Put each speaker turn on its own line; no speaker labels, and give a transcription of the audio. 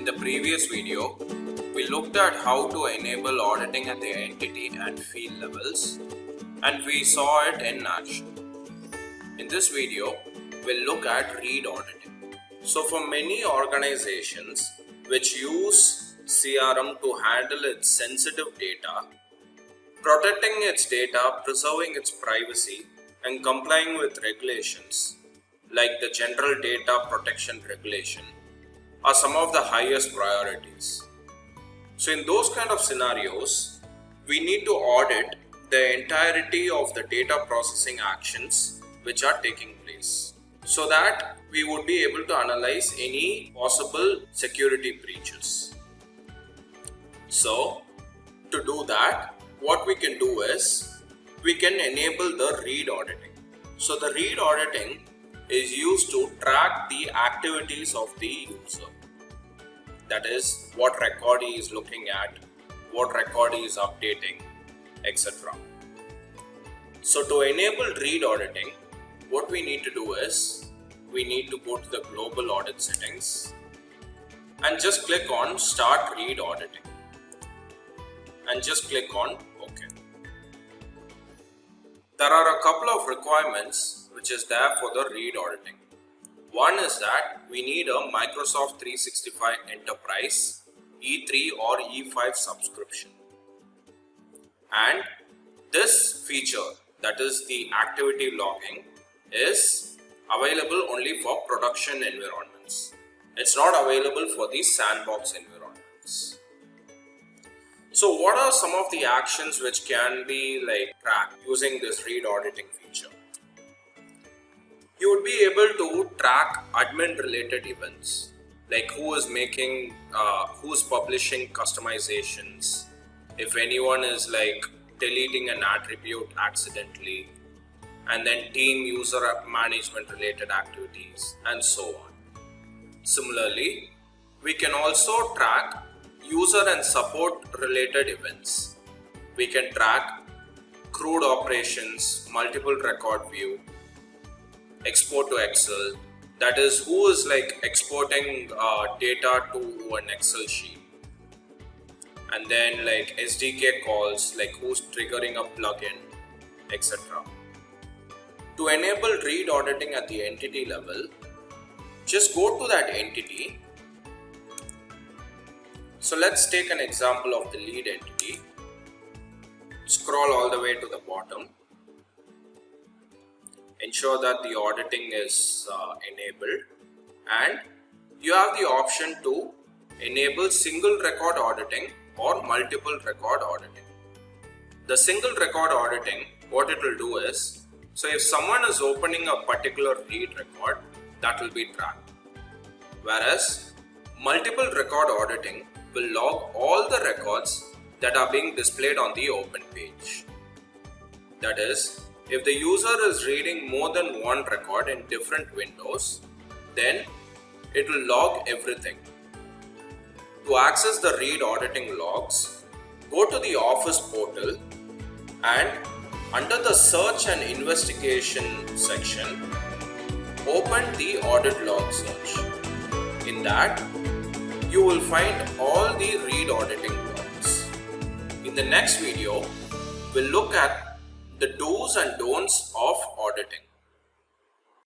In the previous video, we looked at how to enable auditing at the entity and field levels, and we saw it in action. In this video, we'll look at read auditing. So for many organizations which use CRM to handle its sensitive data, protecting its data, preserving its privacy, and complying with regulations like the General Data Protection Regulation are some of the highest priorities. So in those kind of scenarios, we need to audit the entirety of the data processing actions which are taking place, so that we would be able to analyze any possible security breaches. So to do that, what we can do is we can enable the read auditing. So the read auditing is used to track the activities of the user. That is, what record he is looking at, what record he is updating, etc. So to enable read auditing, what we need to do is we need to go to the global audit settings and just click on Start Read Auditing and just click on OK. There are a couple of requirements which is there for the read auditing. One is that we need a Microsoft 365 Enterprise E3 or E5 subscription. And this feature, that is the activity logging, is available only for production environments. It's not available for the sandbox environments. So what are some of the actions which can be tracked using this read auditing feature? You would be able to track admin related events, like who's publishing customizations, if anyone is deleting an attribute accidentally, and then team user management related activities, and so on. Similarly, we can also track user and support related events. We can track CRUD operations, multiple record view, export to Excel, that is who is exporting data to an Excel sheet, and then SDK calls, who's triggering a plugin, etc. To enable read auditing at the entity level, just go to that entity. So let's take an example of the lead entity. Scroll all the way to the bottom. Ensure that the auditing is enabled, and you have the option to enable single record auditing or multiple record auditing. The single record auditing, what it will do is, so if someone is opening a particular read record, that will be tracked. Whereas multiple record auditing will log all the records that are being displayed on the open page. That is, if the user is reading more than one record in different windows, then it will log everything. To access the read auditing logs, go to the Office portal and under the Search and Investigation section, open the Audit Log Search. In that, you will find all the read auditing logs. In the next video, we'll look at the do's and don'ts of auditing.